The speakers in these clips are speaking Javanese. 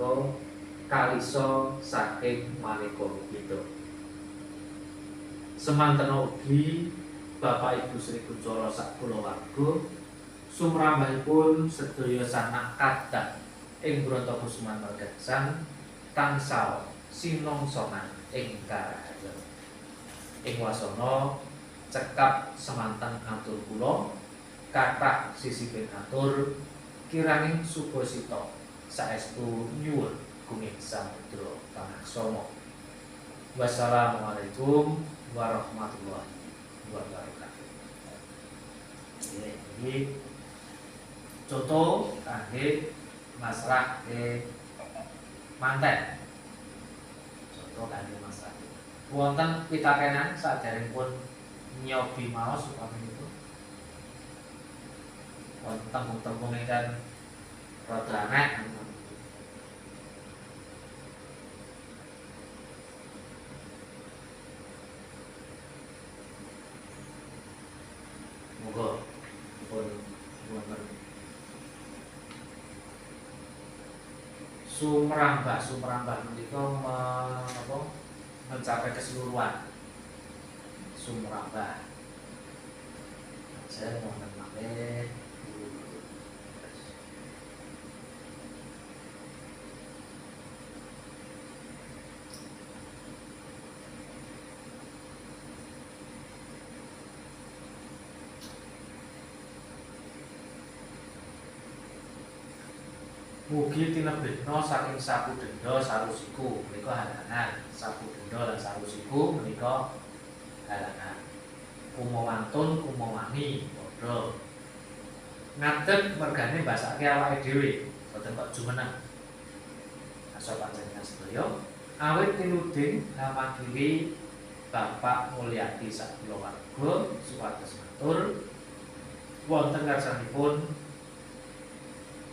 punika kalisa saking maneka beda. Semanten ugi Bapak Ibu Sri Kunjara sak kulawarga sumrambahipun sedaya sanak kathah ing Brontokusuman Margasang tansah sinongsonan ing karahaya. Ing wasana cekap semanten atur kula kathah sisiping atur kiranging Subasita saestu nyuwun kuning samudra panaksama. Wassalamualaikum warahmatullahi wabarakatuh. Ini contoh kangge masrah manten. Contoh kangge masrah. Wonten pitakenan saderengipun nyobi maos upami niku. Wonten tembung-tembung ingkang rada aneh. Moga pun wonten sumrambah menika mencapai keseluruhan. Sumrambah saya wonten malih mugi tinebihna saking sapu denda sarusiku menika halangan. Sapu denda lan sarusiku menika halangan. Kumawantun kumawani padha. Ngadeg mergane mbasake awake dhewe, boten kok jumeneng. Asa panjenengan sedaya awit tinuding ngamakili Bapak Mulyadi sak kulawarga supados matur wonten ngarsanipun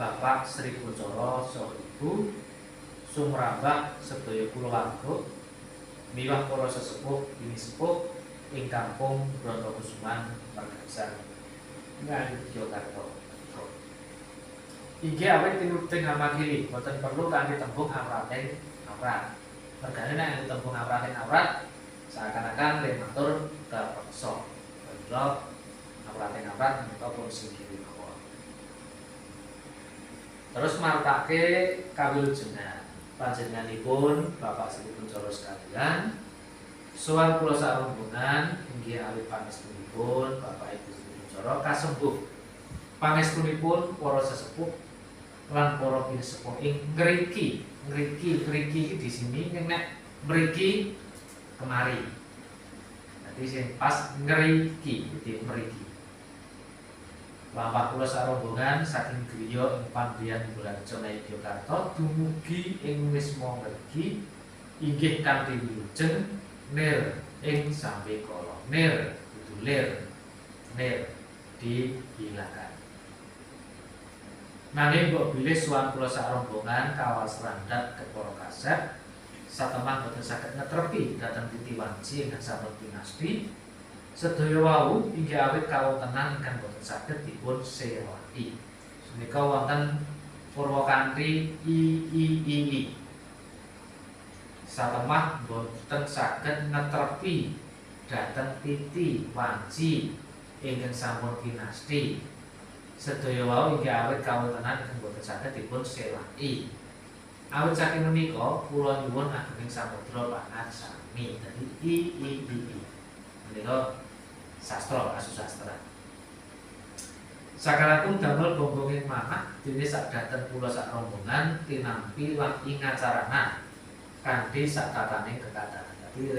Bapak Sri Kunjara saha Ibu sumrambah sedaya kulawarga miwah para sesepuh bini sepuh ing Kampung Brontokusuman Margasang Ngayogyakarta. Inggih awit tinuding ngamakili boten perlu kanthi tembung amrating amrat. Mergane nek tembung amrating amrat seakan-akan le matur kapeksa. Padahal amrating amrat menika pun singkiri. Terus martake kawilujengan panjenenganipun Bapak Sri Kunjara sekalian sowan kula sarombongan inggih awit pangestunipun Bapak Ibu Sri Kunjara kasembuh pangestunipun para sesepuh lan para pinesepuh ing ngriki di sini nek mriki kemari. Dadi sing pas ngriki dadi mriki. Lampah kula sarombongan saking griya ing Pandhian Bularjo Ngayogyakarta dumugi ing wisma mriki inggih kanthi wilujeng nir ing sambekala. Nir kudu lir. Nir dihilakan. Nanging mbok bilih sowan kula sarombongan kawas randat kepara kasep satemah boten saged ngetrepi dhateng titi wanci ingkang sampun pinasti. Sedaya wau inggih awit kawontenan ingkang boten saged dipun sewani. Menika wonten purwakanthi i. Satemah boten saged ngetrepi dhateng titi wanci ingkang sampun pinasti. Sedaya wau inggih awit kawontenan ingkang boten saged dipun sewani. Awit saking menika kula nyuwun ageng samudra panaksami. Dadi i. Menika sastra asusastra. Sakaratung damel bonggonging manah dene sakdaten kula sak rombongan tinampi lan ingacarana kanthi sak tataning kekadahan. Dadi